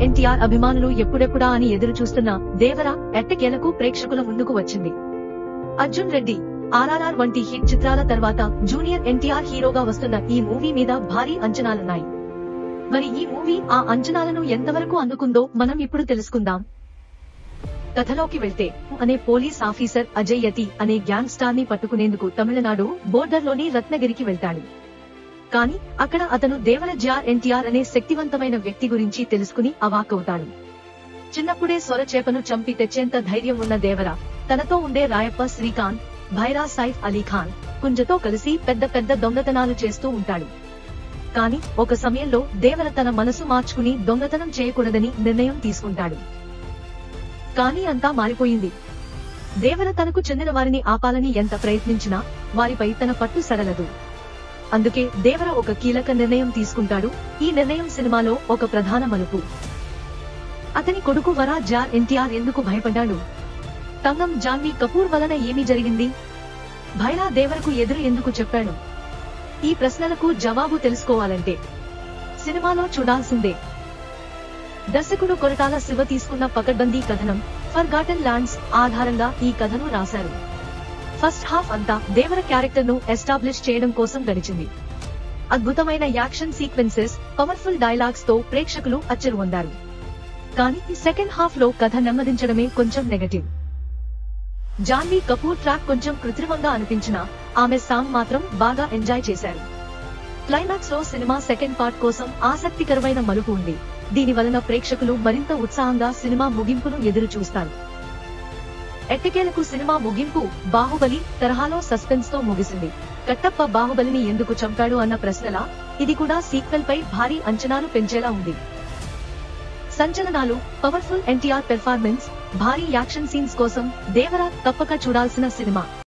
ఎన్టీఆర్ అభిమానులు ఎప్పుడెప్పుడా అని ఎదురు చూస్తున్న దేవర ఎట్టకేలకు ప్రేక్షకుల ముందుకు వచ్చింది. అర్జున్ రెడ్డి, ఆర్ఆర్ఆర్ వంటి హిట్ చిత్రాల తర్వాత జూనియర్ ఎన్టీఆర్ హీరోగా వస్తున్న ఈ మూవీ మీద భారీ అంచనాలున్నాయి. మరి ఈ మూవీ ఆ అంచనాలను ఎంతవరకు అందుకుందో మనం ఇప్పుడు తెలుసుకుందాం. కథలోకి వెళ్తే అనే పోలీస్ ఆఫీసర్ అజయ్ యతి అనే గ్యాంగ్ స్టార్ ని పట్టుకునేందుకు తమిళనాడు బోర్డర్లోని రత్నగిరికి వెళ్తాడు. కానీ అక్కడ అతను దేవర జార్ ఎన్టీఆర్ అనే శక్తివంతమైన వ్యక్తి గురించి తెలుసుకుని అవాక్కవుతాడు. చిన్నప్పుడే సొర చేపను చంపి తెచ్చేంత ధైర్యం ఉన్న దేవర తనతో ఉండే రాయప్ప శ్రీకాంత్, భైరా సైఫ్ అలీఖాన్, కుంజతో కలిసి పెద్ద పెద్ద దొంగతనాలు చేస్తూ ఉంటాడు. కానీ ఒక సమయంలో దేవర తన మనసు మార్చుకుని దొంగతనం చేయకూడదని నిర్ణయం తీసుకుంటాడు. కానీ అంతా మారిపోయింది. దేవర తనకు చెందిన వారిని ఆపాలని ఎంత ప్రయత్నించినా వారిపై తన పట్టు సడలదు. అందుకే దేవర ఒక కీలక నిర్ణయం తీసుకుంటాడు. ఈ నిర్ణయం సినిమాలో ఒక ప్రధాన మలుపు. అతని కొడుకు వరా జార్ ఎన్టీఆర్ ఎందుకు భయపడ్డాడు? తంగం జాన్వీ కపూర్ వలన ఏమి జరిగింది? భైరా దేవరకు ఎదురు ఎందుకు చెప్పాడు? ఈ ప్రశ్నలకు జవాబు తెలుసుకోవాలంటే సినిమాలో చూడాల్సిందే. దర్శకుడు కొరటాల శివ తీసుకున్న పకడ్బందీ కథనం ఫర్గాటన్ ల్యాండ్స్ ఆధారంగా ఈ కథను రాశారు. ఫస్ట్ హాఫ్ అంతా దేవర క్యారెక్టర్ ను ఎస్టాబ్లిష్ చేయడం కోసం గడిచింది. అద్భుతమైన యాక్షన్ సీక్వెన్సెస్, పవర్ఫుల్ డైలాగ్స్ తో ప్రేక్షకులు అచ్చెరువొందారు. కానీ సెకండ్ హాఫ్ లో కథ నెమ్మదించడమే కొంచెం నెగటివ్. జాన్వీ కపూర్ ట్రాక్ కొంచెం కృత్రిమంగా అనిపించినా ఆమె సాంగ్ మాత్రం బాగా ఎంజాయ్ చేశారు. క్లైమాక్స్ లో సినిమా సెకండ్ పార్ట్ కోసం ఆసక్తికరమైన మలుపు ఉంది. దీని వలన ప్రేక్షకులు మరింత ఉత్సాహంగా సినిమా ముగింపును ఎదురు చూస్తారు. ఎట్టకేలకు సినిమా ముగింపు బాహుబలి తరహాలో సస్పెన్స్ తో ముగిసింది. కట్టప్ప బాహుబలిని ఎందుకు చంపాడు అన్న ప్రశ్నలా ఇది కూడా సీక్వెల్ పై భారీ అంచనాలు పెంచేలా ఉంది. సంచలనాలు, పవర్ఫుల్ ఎన్టీఆర్ పెర్ఫార్మెన్స్, భారీ యాక్షన్ సీన్స్ కోసం దేవర తప్పక చూడాల్సిన సినిమా.